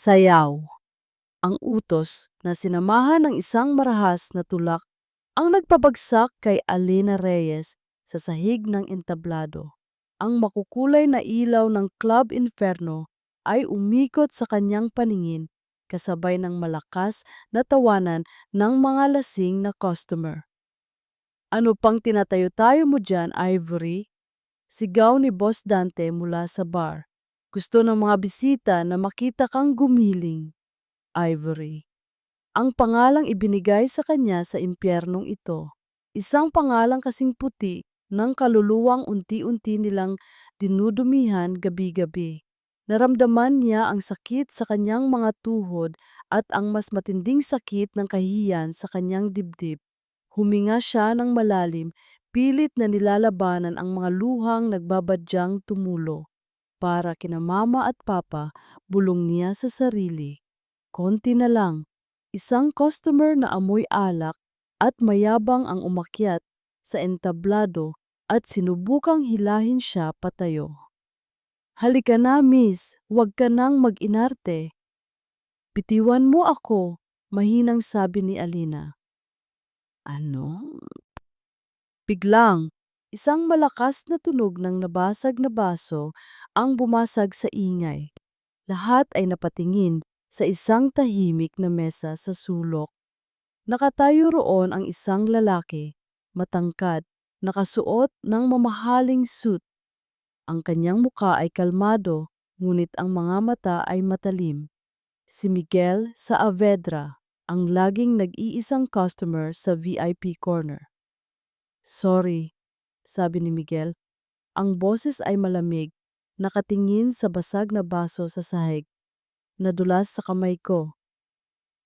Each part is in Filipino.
Sayaw. Ang utos na sinamahan ng isang marahas na tulak ang nagpabagsak kay Alina Reyes sa sahig ng entablado. Ang makukulay na ilaw ng Club Inferno ay umikot sa kanyang paningin kasabay ng malakas na tawanan ng mga lasing na customer. "Ano pang tinatayo-tayo mo dyan, Ivory?" Sigaw ni Boss Dante mula sa bar. "Gusto ng mga bisita na makita kang gumiling." Ivory. Ang pangalang ibinigay sa kanya sa impyernong ito. Isang pangalang kasing puti ng kaluluwang unti-unti nilang dinudumihan gabi-gabi. Naramdaman niya ang sakit sa kanyang mga tuhod at ang mas matinding sakit ng kahihiyan sa kanyang dibdib. Huminga siya ng malalim, pilit na nilalabanan ang mga luhang nagbabadyang tumulo. Para kina mama at papa, bulong niya sa sarili. Konti na lang. Isang customer na amoy alak at mayabang ang umakyat sa entablado at sinubukang hilahin siya patayo. "Halika na, miss. Huwag ka nang mag-inarte." "Bitiwan mo ako," mahinang sabi ni Alina. "Ano?" Biglang, isang malakas na tunog ng nabasag na baso ang bumasag sa ingay. Lahat ay napatingin sa isang tahimik na mesa sa sulok. Nakatayo roon ang isang lalaki, matangkad, nakasuot ng mamahaling suit. Ang kanyang muka ay kalmado, ngunit ang mga mata ay matalim. Si Miguel Saavedra, ang laging nag-iisang customer sa VIP corner. "Sorry," sabi ni Miguel. Ang boses ay malamig, nakatingin sa basag na baso sa sahig. "Nadulas sa kamay ko."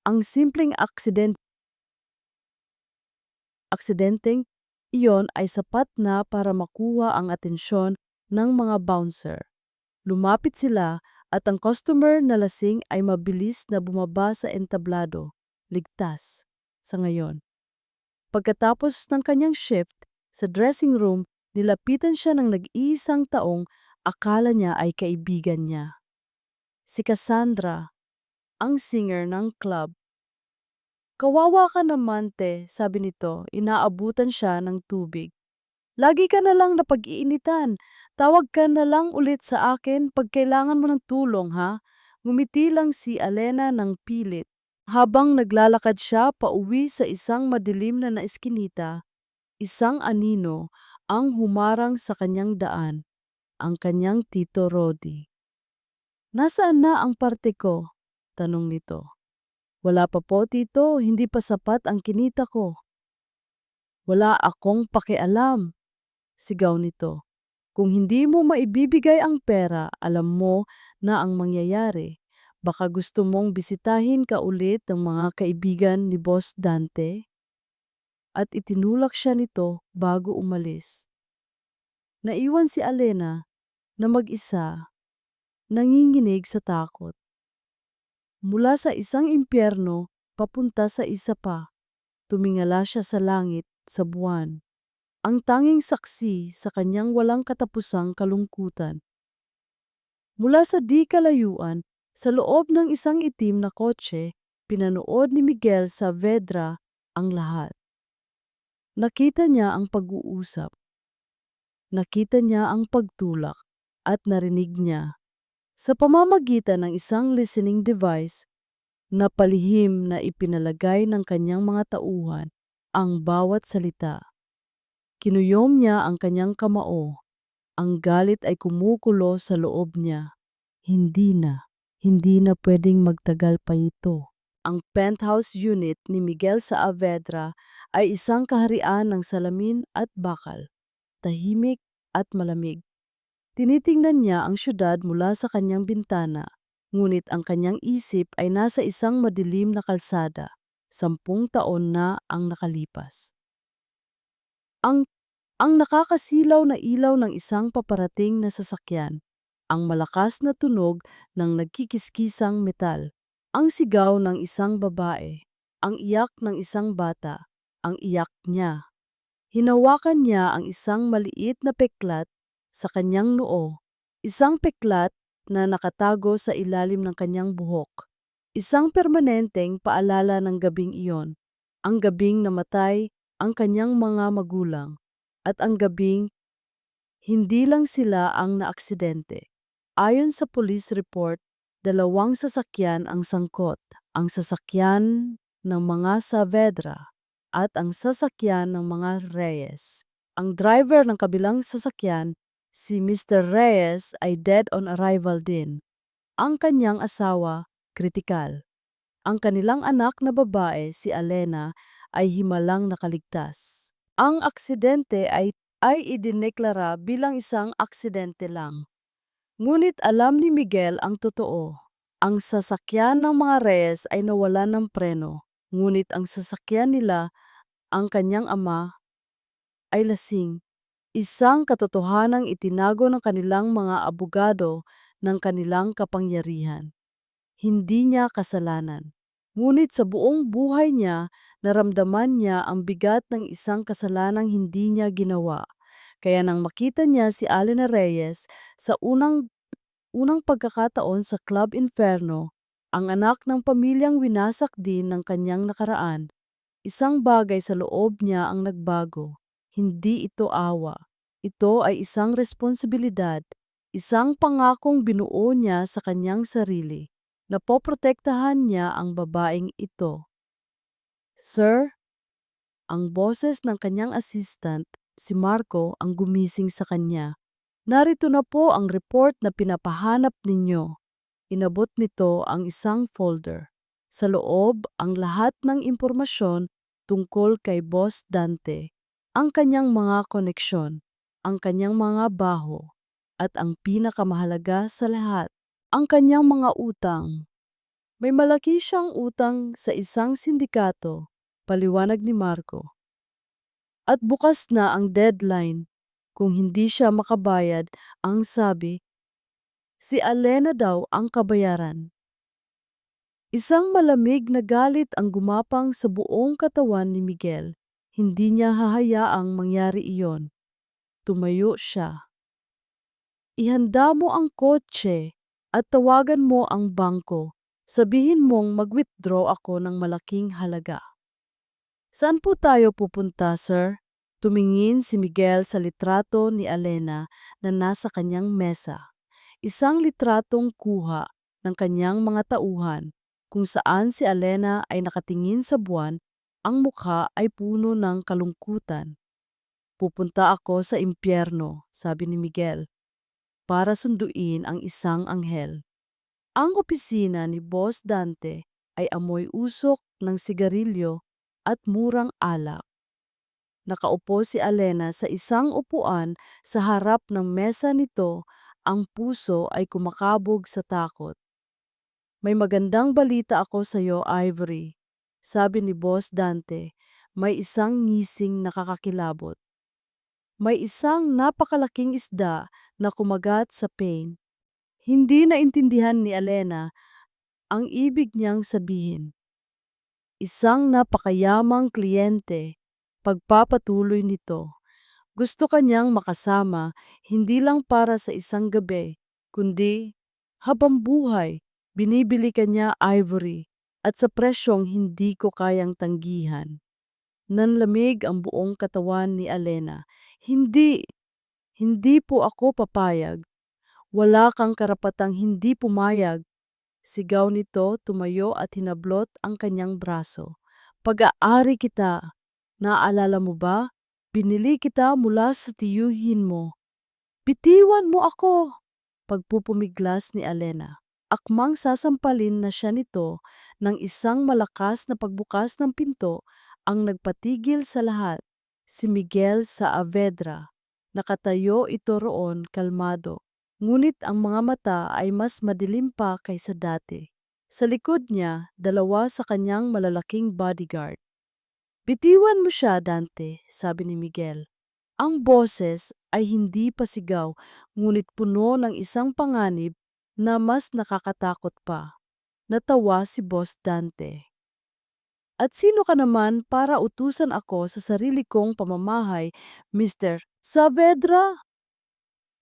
Ang simpleng aksidenteng iyon ay sapat na para makuha ang atensyon ng mga bouncer. Lumapit sila at ang customer na lasing ay mabilis na bumaba sa entablado, ligtas sa ngayon. Pagkatapos ng kanyang shift sa dressing room, nilapitan siya ng nag-iisang taong akala niya ay kaibigan niya. Si Cassandra, ang singer ng club. "Kawawa ka naman, te," sabi nito, inaabutan siya ng tubig. "Lagi ka na lang napag-iinitan. Tawag ka na lang ulit sa akin pag kailangan mo ng tulong, ha?" Ngumiti lang si Alena ng pilit. Habang naglalakad siya pauwi sa isang madilim na eskinita, isang anino ang humarang sa kanyang daan, ang kanyang tito Rodi. "Nasaan na ang parte ko?" tanong nito. "Wala pa po, tito, hindi pa sapat ang kinita ko." "Wala akong pakialam," sigaw nito. "Kung hindi mo maibibigay ang pera, alam mo na ang mangyayari. Baka gusto mong bisitahin ka ulit ng mga kaibigan ni Boss Dante?" At itinulak siya nito bago umalis. Naiwan si Alena na mag-isa, nanginginig sa takot. Mula sa isang impyerno, papunta sa isa pa. Tumingala siya sa langit, sa buwan. Ang tanging saksi sa kanyang walang katapusang kalungkutan. Mula sa di kalayuan, sa loob ng isang itim na kotse, pinanood ni Miguel Saavedra ang lahat. Nakita niya ang pag-uusap. Nakita niya ang pagtulak at narinig niya, sa pamamagitan ng isang listening device, na palihim na ipinalagay ng kanyang mga tauhan, ang bawat salita. Kinuyom niya ang kanyang kamao. Ang galit ay kumukulo sa loob niya. Hindi na pwedeng magtagal pa ito. Ang penthouse unit ni Miguel Saavedra ay isang kaharian ng salamin at bakal, tahimik at malamig. Tinitingnan niya ang syudad mula sa kanyang bintana, ngunit ang kanyang isip ay nasa isang madilim na kalsada. 10 taon na ang nakalipas. Ang ang nakakasilaw na ilaw ng isang paparating na sasakyan, ang malakas na tunog ng nagkikiskisang metal, ang sigaw ng isang babae, ang iyak ng isang bata, ang iyak niya. Hinawakan niya ang isang maliit na peklat sa kanyang noo, isang peklat na nakatago sa ilalim ng kanyang buhok. Isang permanenteng paalala ng gabing iyon, ang gabing namatay ang kanyang mga magulang, at ang gabing hindi lang sila ang naaksidente. Ayon sa police report, 2 sasakyan ang sangkot, ang sasakyan ng mga Saavedra at ang sasakyan ng mga Reyes. Ang driver ng kabilang sasakyan, si Mr. Reyes, ay dead on arrival din. Ang kanyang asawa, kritikal. Ang kanilang anak na babae, si Alena, ay himalang nakaligtas. Ang aksidente ay idineklara bilang isang aksidente lang. Ngunit alam ni Miguel ang totoo. Ang sasakyan ng mga Reyes ay nawalan ng preno, ngunit ang sasakyan nila, ang kanyang ama, ay lasing. Isang katotohanang itinago ng kanilang mga abogado ng kanilang kapangyarihan. Hindi niya kasalanan. Ngunit sa buong buhay niya, naramdaman niya ang bigat ng isang kasalanang hindi niya ginawa. Kaya nang makita niya si Alena Reyes sa unang pagkakataon sa Club Inferno, ang anak ng pamilyang winasak din ng kanyang nakaraan, isang bagay sa loob niya ang nagbago. Hindi ito awa. Ito ay isang responsibilidad, isang pangakong binuo niya sa kanyang sarili. Napoprotektahan niya ang babaeng ito. Sir, ang boses ng kanyang assistant, si Marco, ang gumising sa kanya. Narito na po ang report na pinapahanap ninyo. Inabot nito ang isang folder. Sa loob, ang lahat ng impormasyon tungkol kay Boss Dante, ang kanyang mga koneksyon, ang kanyang mga baho, at ang pinakamahalaga sa lahat, ang kanyang mga utang. May malaki siyang utang sa isang sindikato, paliwanag ni Marco. At bukas na ang deadline. Kung hindi siya makabayad, ang sabi, si Alena daw ang kabayaran. Isang malamig na galit ang gumapang sa buong katawan ni Miguel. Hindi niya hahayaang mangyari iyon. Tumayo siya. Ihanda mo ang kotse at tawagan mo ang bangko. Sabihin mong mag-withdraw ako ng malaking halaga. Saan po tayo pupunta, sir? Tumingin si Miguel sa litrato ni Alena na nasa kanyang mesa. Isang litratong kuha ng kanyang mga tauhan kung saan si Alena ay nakatingin sa buwan, ang mukha ay puno ng kalungkutan. Pupunta ako sa impyerno, sabi ni Miguel, para sunduin ang isang anghel. Ang opisina ni Boss Dante ay amoy usok ng sigarilyo at murang alak. Nakaupo si Alena sa isang upuan sa harap ng mesa nito, ang puso ay kumakabog sa takot. May magandang balita ako sa iyo, Ivory, sabi ni Boss Dante, may isang ngising nakakakilabot. May isang napakalaking isda na kumagat sa pain. Hindi naintindihan ni Alena ang ibig niyang sabihin. Isang napakayamang kliyente, pagpapatuloy nito. Gusto kanyang makasama hindi lang para sa isang gabi, kundi habang buhay. Binibili kanya Ivory at sa presyong hindi ko kayang tanggihan. Nanlamig ang buong katawan ni Alena. Hindi, hindi po ako papayag. Wala kang karapatang hindi pumayag. Sigaw nito, tumayo at hinablot ang kanyang braso. Pag-aari kita. Naalala mo ba? Binili kita mula sa tiyuhin mo. Bitiwan mo ako! Pagpupumiglas ni Alena. Akmang sasampalin na siya nito ng isang malakas na pagbukas ng pinto ang nagpatigil sa lahat. Si Miguel Saavedra. Nakatayo ito roon kalmado. Ngunit ang mga mata ay mas madilim pa kaysa dati. Sa likod niya, 2 sa kanyang malalaking bodyguard. Bitiwan mo siya, Dante, sabi ni Miguel. Ang boses ay hindi pa sigaw, ngunit puno ng isang panganib na mas nakakatakot pa. Natawa si Boss Dante. At sino ka naman para utusan ako sa sarili kong pamamahay, Mr. Saavedra?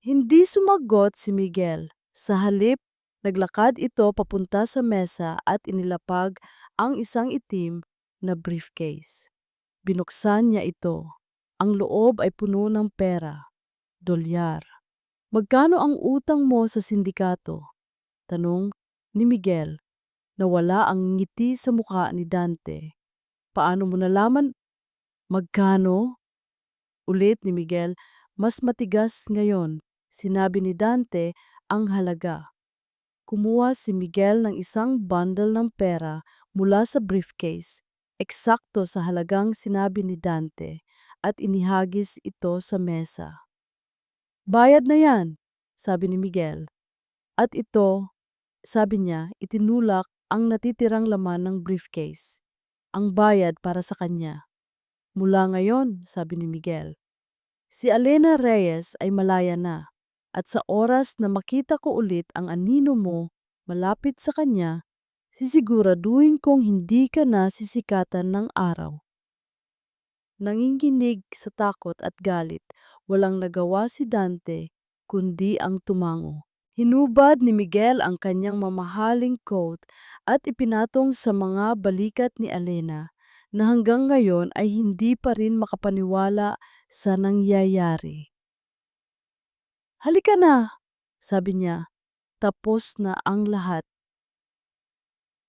Hindi sumagot si Miguel. Sa halip, Naglakad ito papunta sa mesa at inilapag ang isang itim na briefcase. Binuksan niya ito. Ang loob ay puno ng pera, dolyar. Magkano ang utang mo sa sindikato? Tanong ni Miguel. Nawala ang ngiti sa mukha ni Dante. Paano mo nalaman? Magkano? Ulit ni Miguel, mas matigas ngayon. Sinabi ni Dante ang halaga. Kumuha si Miguel ng isang bundle ng pera mula sa briefcase, eksakto sa halagang sinabi ni Dante, at inihagis ito sa mesa. Bayad na yan, sabi ni Miguel. At ito, sabi niya, itinulak ang natitirang laman ng briefcase. Ang bayad para sa kanya. Mula ngayon, sabi ni Miguel, si Alena Reyes ay malaya na. At sa oras na makita ko ulit ang anino mo malapit sa kanya, sisiguraduhin kong hindi ka na sisikatan ng araw. Nanginginig sa takot at galit, walang nagawa si Dante kundi ang tumango. Hinubad ni Miguel ang kanyang mamahaling coat at ipinatong sa mga balikat ni Alena na hanggang ngayon ay hindi pa rin makapaniwala sa nangyayari. Halika na, sabi niya, tapos na ang lahat.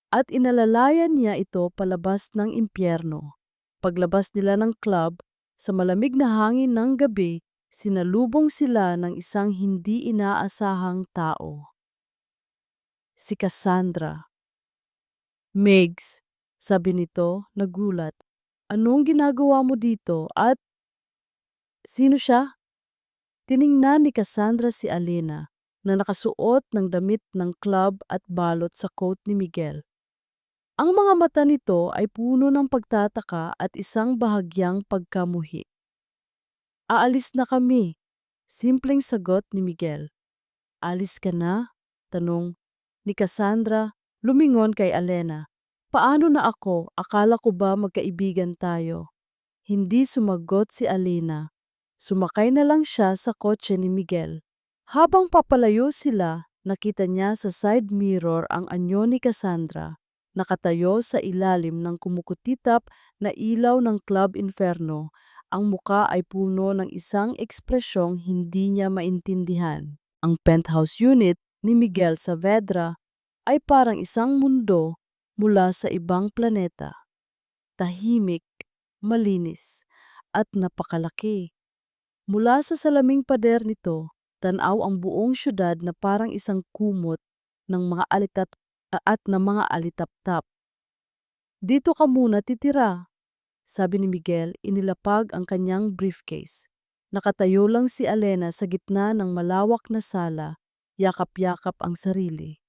At inalalayan niya ito palabas ng impyerno. Paglabas nila ng club, sa malamig na hangin ng gabi, sinalubong sila ng isang hindi inaasahang tao. Si Cassandra. Megs, sabi nito, nagulat. Anong ginagawa mo dito at sino siya? Tiningnan ni Cassandra si Alena na nakasuot ng damit ng club at balot sa coat ni Miguel. Ang mga mata nito ay puno ng pagtataka at isang bahagyang pagkamuhi. Aalis na kami, simpleng sagot ni Miguel. Alis ka na? Tanong ni Cassandra, lumingon kay Alena. Paano na ako? Akala ko ba magkaibigan tayo? Hindi sumagot si Alena. Sumakay na lang siya sa kotse ni Miguel. Habang papalayo sila, nakita niya sa side mirror ang anyo ni Cassandra. Nakatayo sa ilalim ng kumukutitap na ilaw ng Club Inferno. Ang muka ay puno ng isang ekspresyong hindi niya maintindihan. Ang penthouse unit ni Miguel Saavedra ay parang isang mundo mula sa ibang planeta. Tahimik, malinis, at napakalaki. Mula sa salaming pader nito, tanaw ang buong syudad na parang isang kumot ng mga mga alitaptap. Dito ka muna titira, sabi ni Miguel, inilapag ang kanyang briefcase. Nakatayo lang si Alena sa gitna ng malawak na sala, yakap-yakap ang sarili.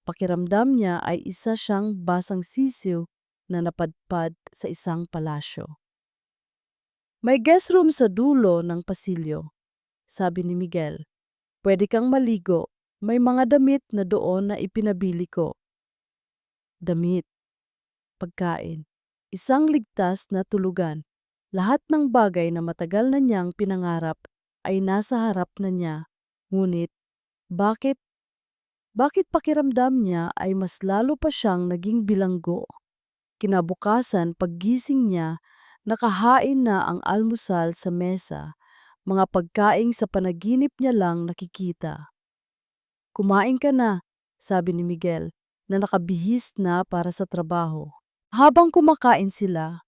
Pakiramdam niya ay isa siyang basang sisiw na napadpad sa isang palasyo. May guest room sa dulo ng pasilyo, sabi ni Miguel. Pwede kang maligo, may mga damit na doon na ipinabili ko. Damit, pagkain, isang ligtas na tulugan. Lahat ng bagay na matagal na niyang pinangarap ay nasa harap na niya. Ngunit, bakit pakiramdam niya ay mas lalo pa siyang naging bilanggo? Kinabukasan paggising niya, nakahain na ang almusal sa mesa, mga pagkaing sa panaginip niya lang nakikita. Kumain ka na, sabi ni Miguel, na nakabihis na para sa trabaho. Habang kumakain sila,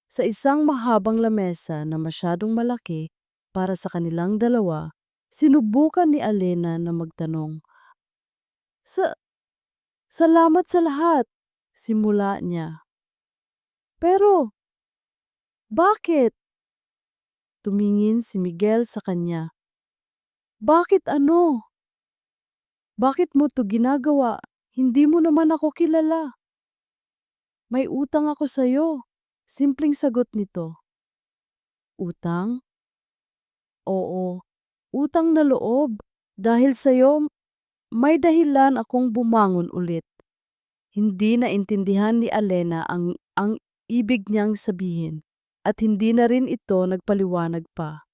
sa isang mahabang lamesa na masyadong malaki para sa kanilang dalawa, sinubukan ni Alena na magtanong. Salamat sa lahat, simula niya. Pero, bakit? Tumingin si Miguel sa kanya. Bakit ano? Bakit mo to ginagawa? Hindi mo naman ako kilala. May utang ako sa'yo. Simpleng sagot nito. Utang? Oo, utang na loob. Dahil sa'yo, may dahilan akong bumangon ulit. Hindi naintindihan ni Alena ang ibig niyang sabihin at hindi na rin ito nagpaliwanag pa.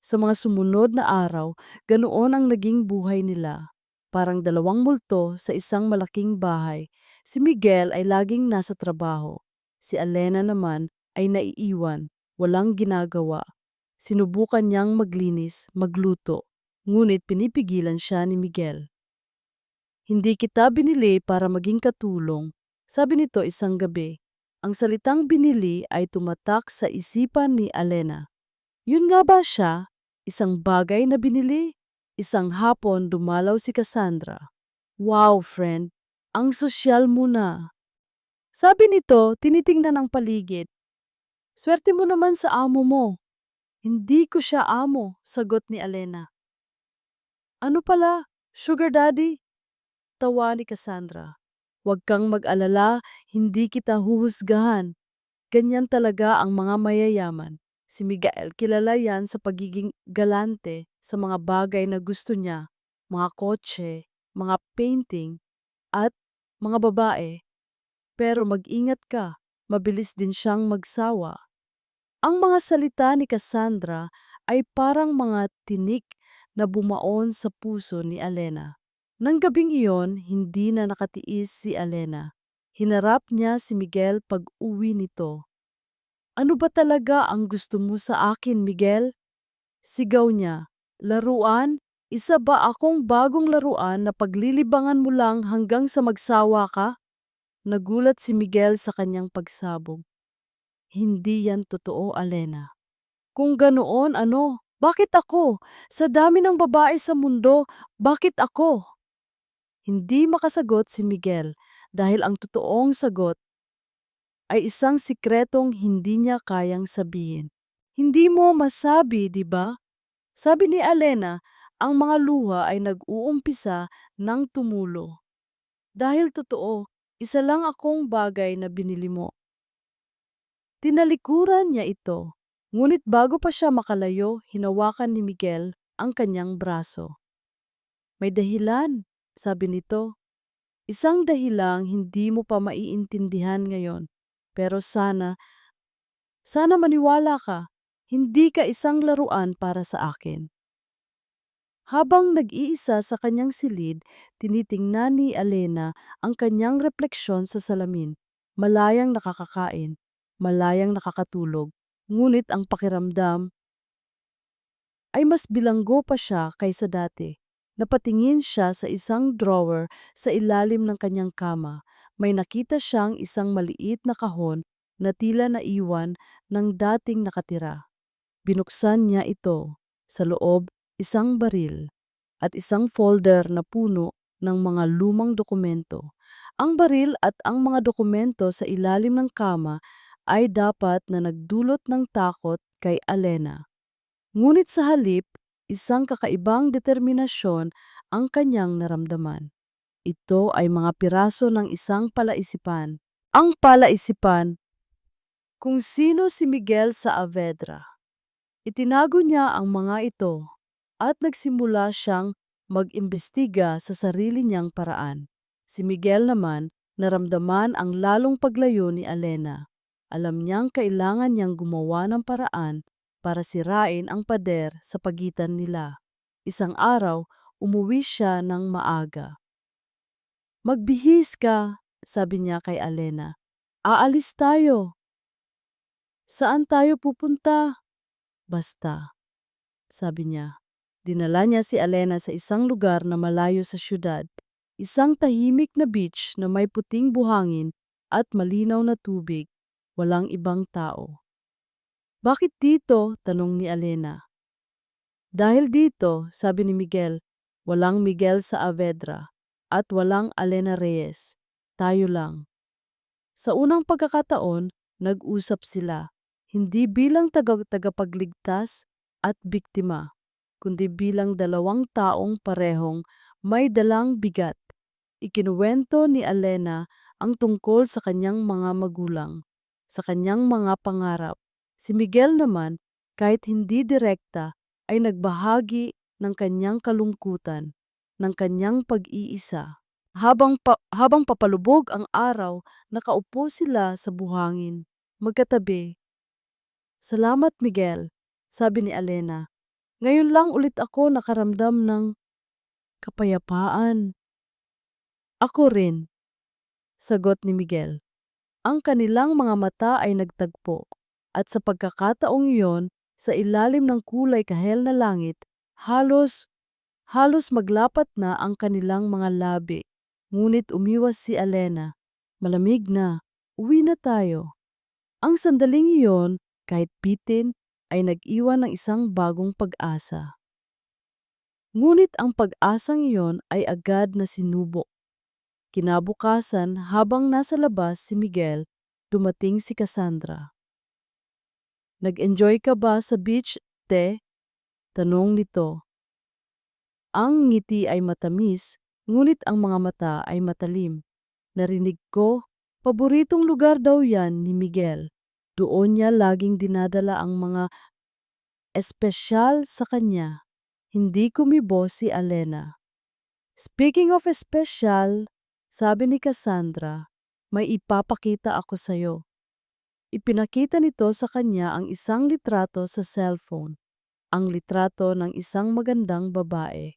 Sa mga sumunod na araw, ganoon ang naging buhay nila. parang dalawang multo sa isang malaking bahay. Si Miguel ay laging nasa trabaho. Si Elena naman ay naiiwan, walang ginagawa. Sinubukan niyang maglinis, magluto, ngunit pinipigilan siya ni Miguel. Hindi kita binili para maging katulong, sabi nito isang gabi. Ang salitang binili ay tumatak sa isipan ni Elena. Yun nga ba siya? Isang bagay na binili? Isang hapon dumalaw si Cassandra. Wow, friend, ang sosyal mo na. Sabi nito, tinitingnan ang paligid. Swerte mo naman sa amo mo. Hindi ko siya amo, sagot ni Elena. Ano pala? Sugar daddy? Tawa ni Cassandra. Huwag kang mag-alala, hindi kita huhusgahan. Ganyan talaga ang mga mayayaman. Si Miguel kilala yan sa pagiging galante sa mga bagay na gusto niya, mga kotse, mga painting, at mga babae. Pero mag-ingat ka, mabilis din siyang magsawa. Ang mga salita ni Cassandra ay parang mga tinik na bumaon sa puso ni Elena. Nang gabing iyon, hindi na nakatiis si Elena. Hinarap niya si Miguel pag-uwi nito. Ano ba talaga ang gusto mo sa akin, Miguel? Sigaw niya. Laruan? Isa ba akong bagong laruan na paglilibangan mo lang hanggang sa magsawa ka? Nagulat si Miguel sa kanyang pagsabog. Hindi yan totoo, Elena. Kung ganoon, ano? Bakit ako? Sa dami ng babae sa mundo, bakit ako? Hindi makasagot si Miguel dahil ang totoong sagot ay isang sikretong hindi niya kayang sabihin. Hindi mo masabi, di ba? Sabi ni Elena, ang mga luha ay nag-uumpisa ng tumulo. Dahil totoo, isa lang akong bagay na binili mo. Tinalikuran niya ito, ngunit bago pa siya makalayo, hinawakan ni Miguel ang kanyang braso. May dahilan, sabi nito. Isang dahilang hindi mo pa maiintindihan ngayon. Pero sana maniwala ka, hindi ka isang laruan para sa akin. Habang nag-iisa sa kanyang silid, tinitingnan ni Elena ang kanyang refleksyon sa salamin. Malayang nakakakain, malayang nakakatulog, ngunit ang pakiramdam ay mas bilanggo pa siya kaysa dati. Napatingin siya sa isang drawer sa ilalim ng kanyang kama. May nakita siyang isang maliit na kahon na tila naiwan ng dating nakatira. Binuksan niya ito. Sa loob, isang baril at isang folder na puno ng mga lumang dokumento. Ang baril at ang mga dokumento sa ilalim ng kama ay dapat na nagdulot ng takot kay Elena. Ngunit sa halip, isang kakaibang determinasyon ang kanyang naramdaman. Ito ay mga piraso ng isang palaisipan. Ang palaisipan kung sino si Miguel Saavedra. Itinago niya ang mga ito at nagsimula siyang mag-imbestiga sa sarili niyang paraan. Si Miguel naman naramdaman ang lalong paglayo ni Elena. Alam niyang kailangan niyang gumawa ng paraan para sirain ang pader sa pagitan nila. Isang araw, umuwi siya ng maaga. Magbihis ka, sabi niya kay Elena. Aalis tayo. Saan tayo pupunta? Basta, sabi niya. Dinala niya si Elena sa isang lugar na malayo sa syudad. Isang tahimik na beach na may puting buhangin at malinaw na tubig. Walang ibang tao. Bakit dito? Tanong ni Elena. Dahil dito, sabi ni Miguel, walang Miguel Saavedra at walang Elena Reyes. Tayo lang. Sa unang pagkakataon, nag-usap sila, hindi bilang tagapagligtas at biktima, kundi bilang dalawang taong parehong may dalang bigat. Ikinuwento ni Elena ang tungkol sa kanyang mga magulang, sa kanyang mga pangarap. Si Miguel naman, kahit hindi direkta, ay nagbahagi ng kanyang kalungkutan, ng kanyang pag-iisa. Habang papalubog ang araw, nakaupo sila sa buhangin, magkatabi. Salamat, Miguel, sabi ni Elena. Ngayon lang ulit ako nakaramdam ng Kapayapaan. Ako rin, sagot ni Miguel. Ang kanilang mga mata ay nagtagpo, at sa pagkakataong iyon, sa ilalim ng kulay kahel na langit, halos, halos maglapat na ang kanilang mga labi. Ngunit umiwas si Alena. Malamig na, uwi na tayo. Ang sandaling iyon, kahit bitin, ay nag-iwan ng isang bagong pag-asa. Ngunit ang pag-asang iyon ay agad na sinubo. Kinabukasan, habang nasa labas si Miguel, dumating si Cassandra. Nag-enjoy ka ba sa beach, te? Tanong nito. Ang ngiti ay matamis, ngunit ang mga mata ay matalim. Narinig ko, paboritong lugar daw yan ni Miguel. Doon niya laging dinadala ang mga espesyal sa kanya. Hindi kumibo si Alena. Speaking of espesyal, sabi ni Cassandra, may ipapakita ako sa'yo. Ipinakita nito sa kanya ang isang litrato sa cellphone. Ang litrato ng isang magandang babae.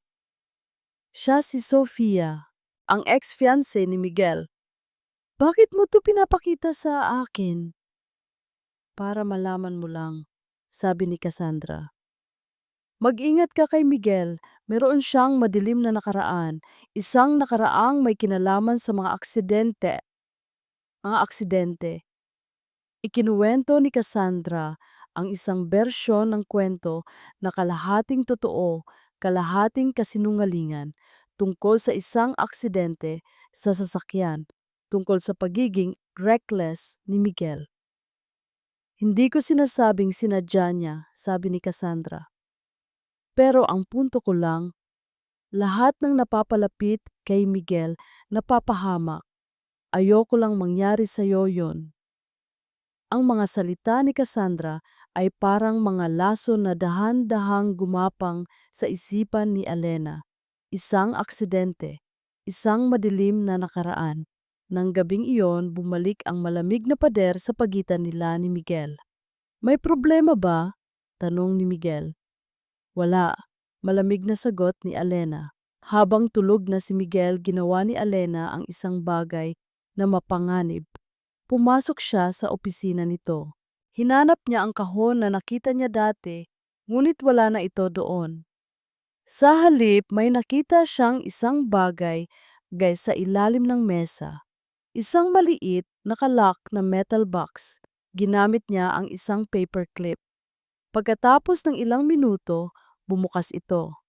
Siya si Sofia, ang ex-fiancé ni Miguel. Bakit mo to pinapakita sa akin? Para malaman mo lang, sabi ni Cassandra. Mag-ingat ka kay Miguel, meron siyang madilim na nakaraan, isang nakaraang may kinalaman sa mga aksidente. Ikinuwento ni Cassandra ang isang bersyon ng kwento na kalahating totoo, kalahating kasinungalingan, tungkol sa isang aksidente sa sasakyan, tungkol sa pagiging reckless ni Miguel. Hindi ko sinasabing sinadya niya, sabi ni Cassandra. Pero ang punto ko lang, lahat ng napapalapit kay Miguel napapahamak. Ayoko lang mangyari sa'yo yon. Ang mga salita ni Cassandra ay parang mga laso na dahan-dahang gumapang sa isipan ni Alena. Isang aksidente, isang madilim na nakaraan. Nang gabing iyon, bumalik ang malamig na pader sa pagitan nila ni Miguel. May problema ba? Tanong ni Miguel. Wala, malamig na sagot ni Alena. Habang tulog na si Miguel, ginawa ni Alena ang isang bagay na mapanganib. Pumasok siya sa opisina nito. Hinanap niya ang kahon na nakita niya dati, ngunit wala na ito doon. Sa halip, may nakita siyang isang bagay sa ilalim ng mesa. Isang maliit, nakalock na metal box. Ginamit niya ang isang paperclip. Pagkatapos ng ilang minuto, bumukas ito.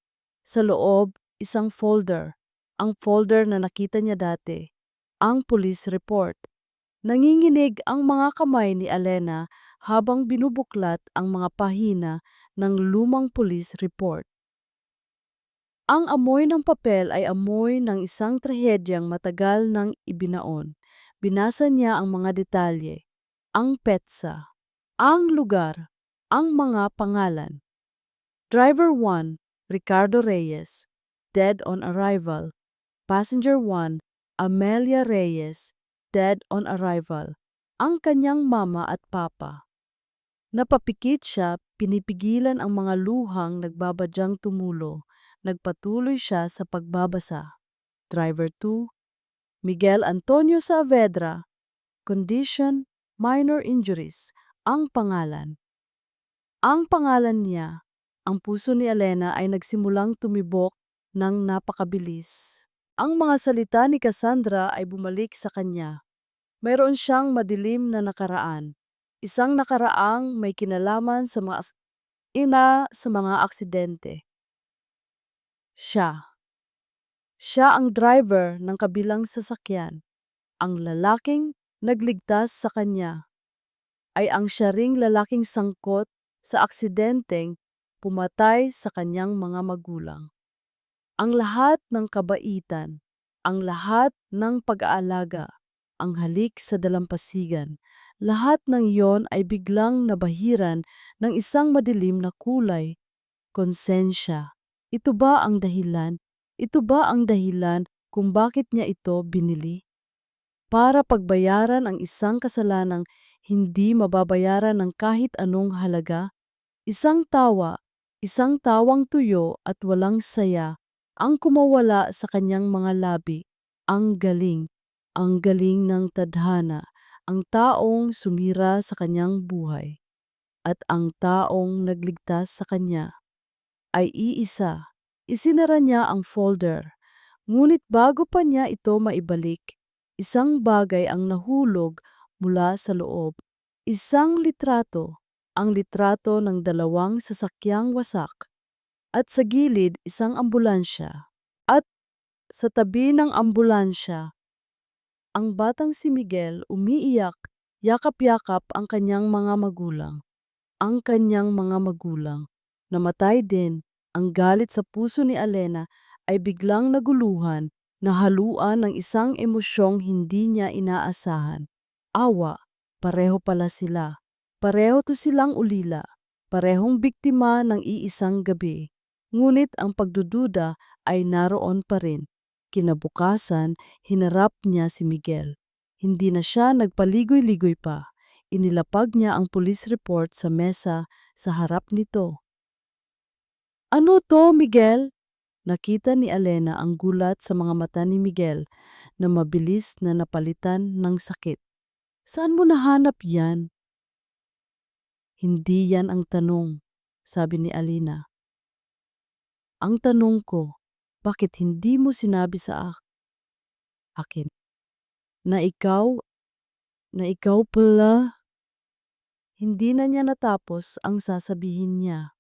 Sa loob, isang folder. Ang folder na nakita niya dati. Ang police report. Nanginginig ang mga kamay ni Alena habang binubuklat ang mga pahina ng lumang police report. Ang amoy ng papel ay amoy ng isang trahedyang matagal nang ibinaon. Binasa niya ang mga detalye, ang petsa, ang lugar, ang mga pangalan. Driver 1, Ricardo Reyes, dead on arrival. Passenger 1, Amelia Reyes, dead on arrival. Ang kanyang mama at papa. Napapikit siya, pinipigilan ang mga luhang nagbabadyang tumulo. Nagpatuloy siya sa pagbabasa. Driver 2, Miguel Antonio Saavedra, condition, minor injuries, ang pangalan. Ang pangalan niya, ang puso ni Alena ay nagsimulang tumibok ng napakabilis. Ang mga salita ni Cassandra ay bumalik sa kanya. Mayroon siyang madilim na nakaraan. Isang nakaraang may kinalaman sa mga aksidente. Siya. Siya ang driver ng kabilang sasakyan. Ang lalaking nagligtas sa kanya ay ang siya ring lalaking sangkot sa aksidenteng pumatay sa kanyang mga magulang. Ang lahat ng kabaitan, ang lahat ng pag-aalaga, ang halik sa dalampasigan, lahat ng iyon ay biglang nabahiran ng isang madilim na kulay, konsensya. Ito ba ang dahilan? Ito ba ang dahilan kung bakit niya ito binili? Para pagbayaran ang isang kasalanang hindi mababayaran ng kahit anong halaga? Isang tawa, isang tawang tuyo at walang saya, ang kumawala sa kanyang mga labi. Ang galing ng tadhana, ang taong sumira sa kanyang buhay, at ang taong nagligtas sa kanya ay iisa. Isinara niya ang folder, ngunit bago pa niya ito maibalik, isang bagay ang nahulog mula sa loob. Isang litrato, ang litrato ng dalawang sasakyang wasak, at sa gilid isang ambulansya. At sa tabi ng ambulansya, ang batang si Miguel umiiyak, yakap-yakap ang kanyang mga magulang. Ang kanyang mga magulang. Namatay din. Ang galit sa puso ni Alena ay biglang naguluhan, nahaluan ng isang emosyong hindi niya inaasahan. Awa, pareho pala sila. Pareho to silang ulila. Parehong biktima ng iisang gabi. Ngunit ang pagdududa ay naroon pa rin. Kinabukasan, hinarap niya si Miguel. Hindi na siya nagpaligoy-ligoy pa. Inilapag niya ang police report sa mesa sa harap nito. Ano to, Miguel? Nakita ni Alena ang gulat sa mga mata ni Miguel na mabilis na napalitan ng sakit. Saan mo nahanap yan? Hindi yan ang tanong, sabi ni Alina. Ang tanong ko, bakit hindi mo sinabi sa akin na ikaw pala? Hindi na niya natapos ang sasabihin niya.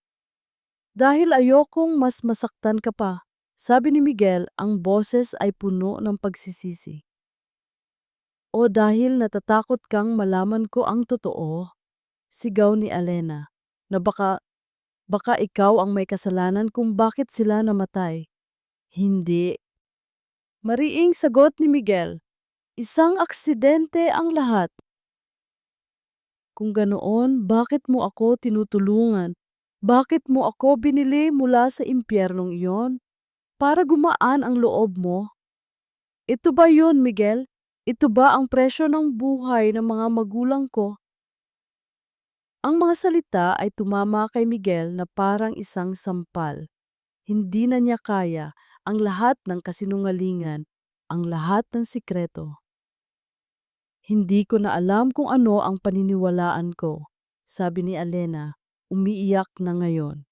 Dahil ayokong mas masaktan ka pa, sabi ni Miguel, ang boses ay puno ng pagsisisi. O dahil natatakot kang malaman ko ang totoo, sigaw ni Alena, na baka ikaw ang may kasalanan kung bakit sila namatay. Hindi. Mariing sagot ni Miguel, isang aksidente ang lahat. Kung ganoon, bakit mo ako tinutulungan? Bakit mo ako binili mula sa impyernong iyon? Para gumaan ang loob mo? Ito ba yun, Miguel? Ito ba ang presyo ng buhay ng mga magulang ko? Ang mga salita ay tumama kay Miguel na parang isang sampal. Hindi na niya kaya ang lahat ng kasinungalingan, ang lahat ng sikreto. Hindi ko na alam kung ano ang paniniwalaan ko, sabi ni Alena, umiiyak na ngayon.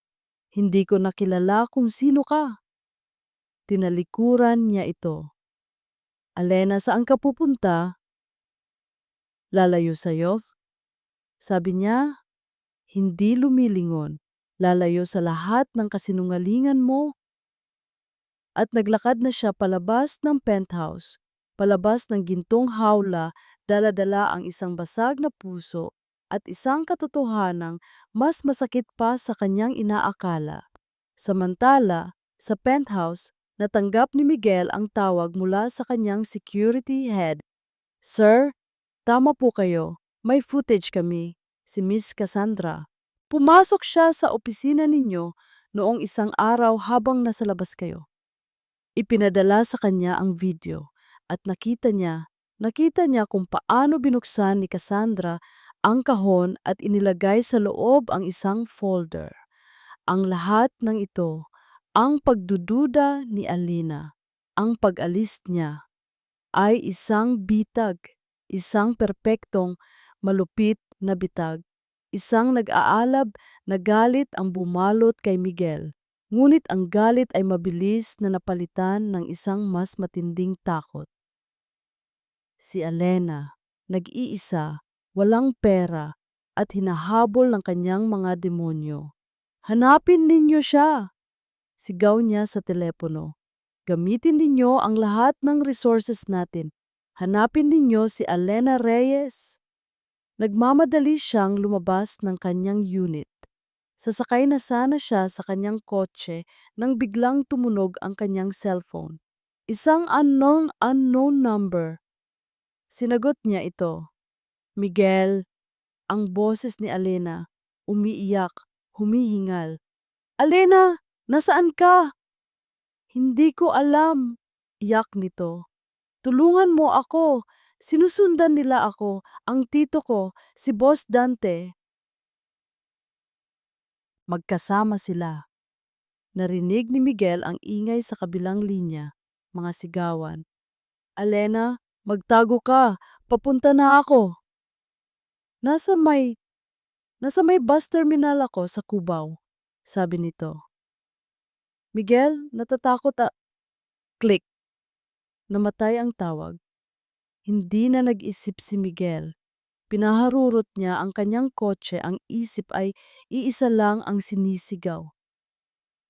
Hindi ko nakilala kung sino ka. Tinalikuran niya ito. Alena, saan ka pupunta? Lalayo sa'yo? Sabi niya, hindi lumilingon. Lalayo sa lahat ng kasinungalingan mo. At naglakad na siya palabas ng penthouse, palabas ng gintong hawla, dala-dala ang isang basag na puso at isang katotohanang mas masakit pa sa kanyang inaakala. Samantala, sa penthouse, natanggap ni Miguel ang tawag mula sa kanyang security head. Sir, tama po kayo. May footage kami. Si Miss Cassandra. Pumasok siya sa opisina ninyo noong isang araw habang nasa labas kayo. Ipinadala sa kanya ang video at nakita niya kung paano binuksan ni Cassandra ang kahon at inilagay sa loob ang isang folder. Ang lahat ng ito, ang pagdududa ni Alina, ang pag-alis niya, ay isang bitag, isang perpektong, malupit na bitag, isang nag-aalab na galit ang bumalot kay Miguel. Ngunit ang galit ay mabilis na napalitan ng isang mas matinding takot. Si Alena, nag-iisa, walang pera, at hinahabol ng kanyang mga demonyo. Hanapin ninyo siya! Sigaw niya sa telepono. Gamitin ninyo ang lahat ng resources natin. Hanapin ninyo si Alena Reyes. Nagmamadali siyang lumabas ng kanyang unit. Sasakay na sana siya sa kanyang kotse nang biglang tumunog ang kanyang cellphone. Isang unknown number. Sinagot niya ito. Miguel, ang boses ni Alena, umiiyak, humihingal. Alena, nasaan ka? Hindi ko alam. Iyak nito. Tulungan mo ako. Sinusundan nila ako, ang tito ko, si Boss Dante. Magkasama sila. Narinig ni Miguel ang ingay sa kabilang linya, mga sigawan. Alena, magtago ka, papunta na ako. Nasa may, nasa may bus terminal ako sa Cubao, sabi nito. Miguel, natatakot Click, namatay ang tawag. Hindi na nag-isip si Miguel. Pinaharurot niya ang kanyang kotse, ang isip ay iisa lang ang sinisigaw.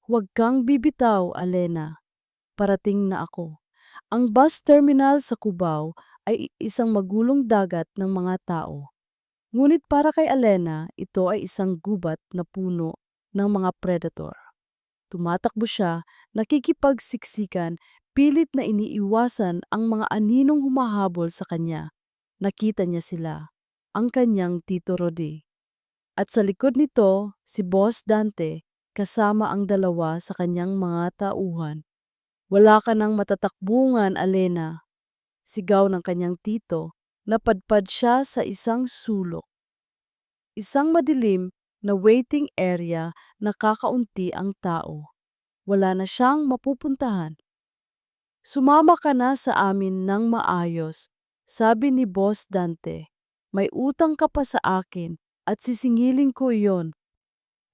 Huwag kang bibitaw, Alena. Parating na ako. Ang bus terminal sa Cubao ay isang magulong dagat ng mga tao. Ngunit para kay Alena, ito ay isang gubat na puno ng mga predator. Tumatakbo siya, nakikipagsiksikan, pilit na iniiwasan ang mga aninong humahabol sa kanya. Nakita niya sila, ang kanyang Tito Rodi. At sa likod nito, si Boss Dante kasama ang dalawa sa kanyang mga tauhan. Wala ka nang matatakbungan, Alena. Sigaw ng kanyang tito, napadpad siya sa isang sulok. Isang madilim na waiting area na kakaunti ang tao. Wala na siyang mapupuntahan. Sumama ka na sa amin ng maayos, sabi ni Boss Dante. May utang ka pa sa akin at sisingilin ko iyon.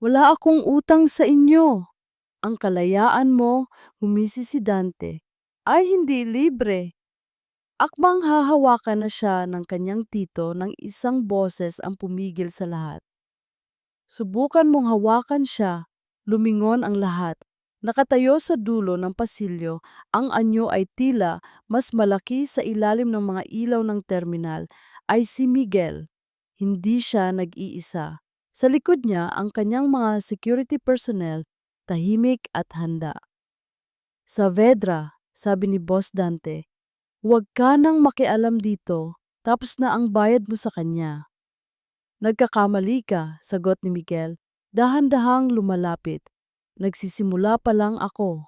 Wala akong utang sa inyo. Ang kalayaan mo, humisi si Dante, ay hindi libre. Akmang hahawakan na siya ng kanyang tito nang isang boses ang pumigil sa lahat. Subukan mong hawakan siya, lumingon ang lahat. Nakatayo sa dulo ng pasilyo, ang anyo ay tila mas malaki sa ilalim ng mga ilaw ng terminal, ay si Miguel. Hindi siya nag-iisa. Sa likod niya ang kanyang mga security personnel, tahimik at handa. Saavedra, sabi ni Boss Dante, huwag ka nang makialam dito, tapos na ang bayad mo sa kanya. Nagkakamali ka, sagot ni Miguel, dahan-dahang lumalapit. Nagsisimula pa lang ako.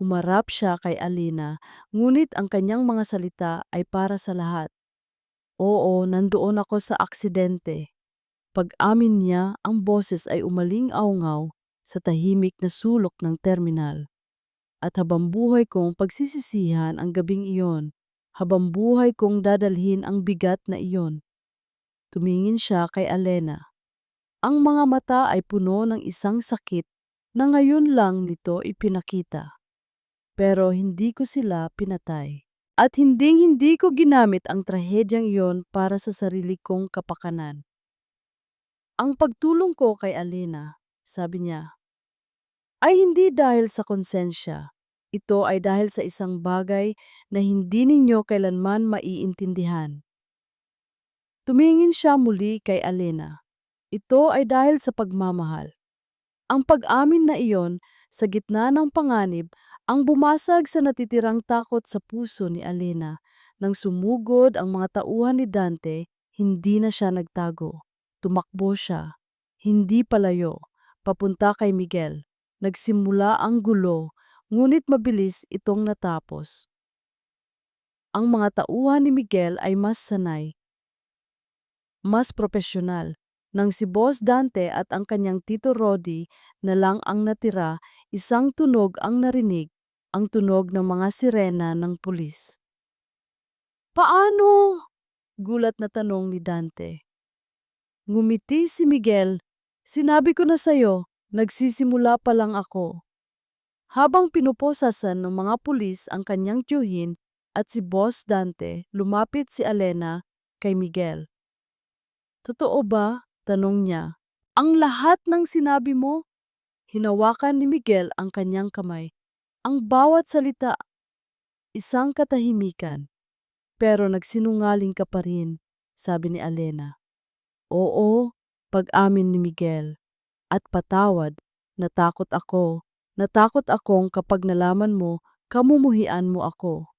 Humarap siya kay Alina, ngunit ang kanyang mga salita ay para sa lahat. Oo, nandoon ako sa aksidente. Pag-amin niya, ang boses ay umaling-aungaw sa tahimik na sulok ng terminal. At habang buhay kong pagsisisihan ang gabing iyon, habang buhay kong dadalhin ang bigat na iyon. Tumingin siya kay Alena. Ang mga mata ay puno ng isang sakit na ngayon lang nito ipinakita. Pero hindi ko sila pinatay. At hinding-hindi ko ginamit ang trahedyang iyon para sa sarili kong kapakanan. Ang pagtulong ko kay Alena, sabi niya, ay hindi dahil sa konsensya. Ito ay dahil sa isang bagay na hindi ninyo kailanman maiintindihan. Tumingin siya muli kay Alena. Ito ay dahil sa pagmamahal. Ang pag-amin na iyon sa gitna ng panganib ang bumasag sa natitirang takot sa puso ni Alena. Nang sumugod ang mga tauhan ni Dante, hindi na siya nagtago. Tumakbo siya, hindi palayo, papunta kay Miguel. Nagsimula ang gulo, ngunit mabilis itong natapos. Ang mga tauhan ni Miguel ay mas sanay, mas propesyonal. Nang si Boss Dante at ang kanyang Tito Rodi na lang ang natira, isang tunog ang narinig, ang tunog ng mga sirena ng pulis. Paano? Gulat na tanong ni Dante. Ngumiti si Miguel. Sinabi ko na sayo, nagsisimula pa lang ako. Habang pinuposasan ng mga pulis ang kanyang tiyuhin at si Boss Dante, lumapit si Alena kay Miguel. Totoo ba? Tanong niya. Ang lahat ng sinabi mo? Hinawakan ni Miguel ang kanyang kamay. Ang bawat salita, isang katahimikan. Pero nagsinungaling ka pa rin, sabi ni Alena. Oo, pag-amin ni Miguel. At patawad, natakot ako. Natakot akong kapag nalaman mo, kamumuhian mo ako.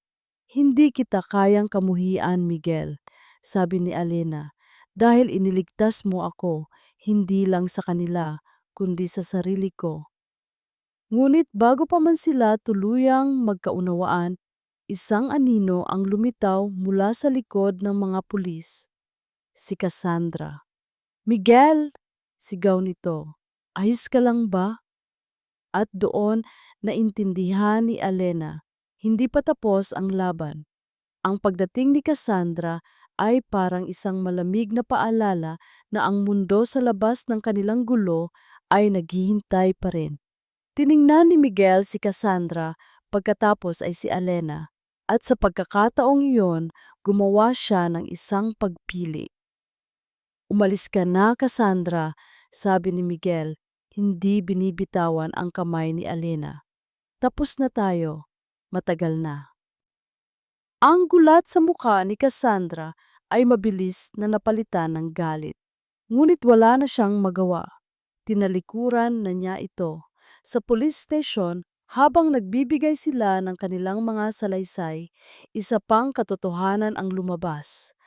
Hindi kita kayang kamuhian, Miguel, sabi ni Alena. Dahil iniligtas mo ako, hindi lang sa kanila, kundi sa sarili ko. Ngunit bago pa man sila tuluyang magkaunawaan, isang anino ang lumitaw mula sa likod ng mga pulis. Si Cassandra. Miguel! Sigaw nito. Ayos ka lang ba? At doon naintindihan ni Alena, hindi pa tapos ang laban. Ang pagdating ni Cassandra ay parang isang malamig na paalala na ang mundo sa labas ng kanilang gulo ay naghihintay pa rin. Tiningnan ni Miguel si Cassandra, pagkatapos ay si Alena, at sa pagkakataong iyon, gumawa siya ng isang pagpili. "Umalis ka na, Cassandra," sabi ni Miguel, hindi binibitawan ang kamay ni Alena. "Tapos na tayo, matagal na." Ang gulat sa mukha ni Cassandra ay mabilis na napalitan ng galit. Ngunit wala na siyang magawa. Tinalikuran na niya ito. Sa police station, habang nagbibigay sila ng kanilang mga salaysay, isa pang katotohanan ang lumabas.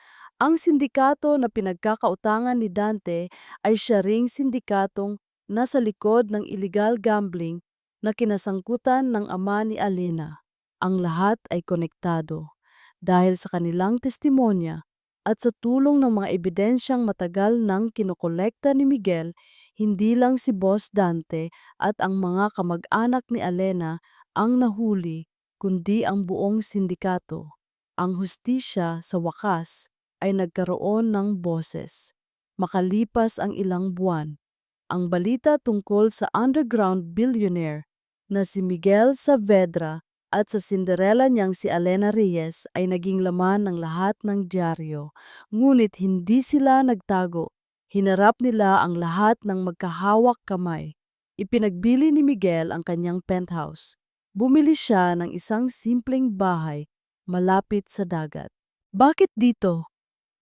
Ang sindikato na pinagkakautangan ni Dante ay siya ring sindikatong nasa likod ng illegal gambling na kinasangkutan ng ama ni Alena. Ang lahat ay konektado dahil sa kanilang testimonya at sa tulong ng mga ebidensyang matagal nang kinokolekta ni Miguel. Hindi lang si Boss Dante at ang mga kamag-anak ni Alena ang nahuli, kundi ang buong sindikato. Ang hustisya sa wakas ay nagkaroon ng boses. Makalipas ang ilang buwan, ang balita tungkol sa underground billionaire na si Miguel Saavedra at sa Cinderella niyang si Alena Reyes ay naging laman ng lahat ng dyaryo. Ngunit hindi sila nagtago. Hinarap nila ang lahat ng magkahawak kamay. Ipinagbili ni Miguel ang kanyang penthouse. Bumili siya ng isang simpleng bahay malapit sa dagat. "Bakit dito?"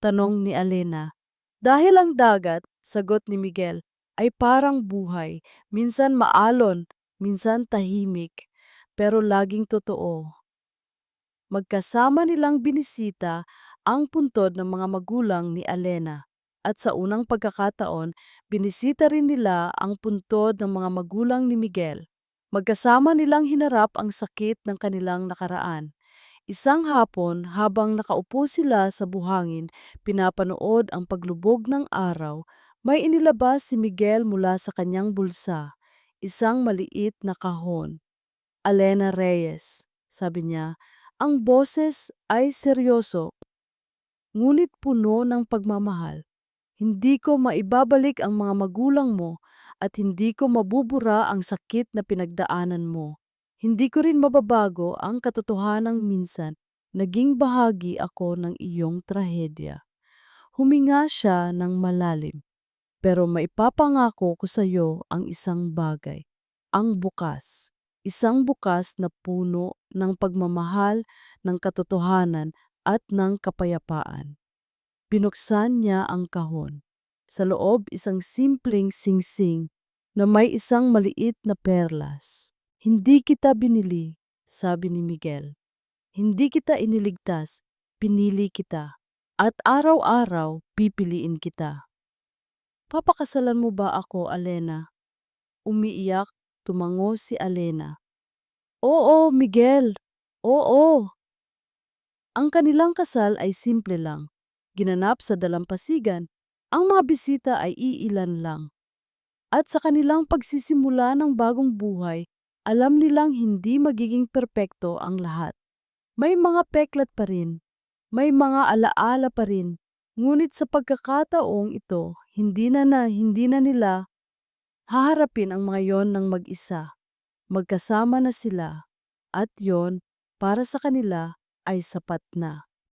tanong ni Alena. "Dahil ang dagat," sagot ni Miguel, "ay parang buhay. Minsan maalon, minsan tahimik, pero laging totoo." Magkasama nilang binisita ang puntod ng mga magulang ni Alena. At sa unang pagkakataon, binisita rin nila ang puntod ng mga magulang ni Miguel. Magkasama nilang hinarap ang sakit ng kanilang nakaraan. Isang hapon, habang nakaupo sila sa buhangin, pinapanood ang paglubog ng araw, may inilabas si Miguel mula sa kanyang bulsa, isang maliit na kahon. "Alena Reyes," sabi niya, ang boses ay seryoso, ngunit puno ng pagmamahal. "Hindi ko maibabalik ang mga magulang mo at hindi ko mabubura ang sakit na pinagdaanan mo. Hindi ko rin mababago ang katotohanang minsan naging bahagi ako ng iyong trahedya." Huminga siya ng malalim. "Pero maipapangako ko sa iyo ang isang bagay, ang bukas. Isang bukas na puno ng pagmamahal, ng katotohanan at ng kapayapaan." Binuksan niya ang kahon. Sa loob isang simpleng singsing na may isang maliit na perlas. "Hindi kita binili," sabi ni Miguel. "Hindi kita iniligtas, pinili kita. At araw-araw pipiliin kita." "Papakasalan mo ba ako, Alena?" Umiiyak, tumango si Alena. "Oo, Miguel, oo." Ang kanilang kasal ay simple lang. Ginanap sa dalampasigan. Ang mga bisita ay iilan lang. At sa kanilang pagsisimula ng bagong buhay, alam nilang hindi magiging perpekto ang lahat. May mga peklat pa rin. May mga alaala pa rin. Ngunit sa pagkakataong ito, hindi na nila haharapin ang mga yon ng mag-isa. Magkasama na sila. At yon, para sa kanila, ay sapat na.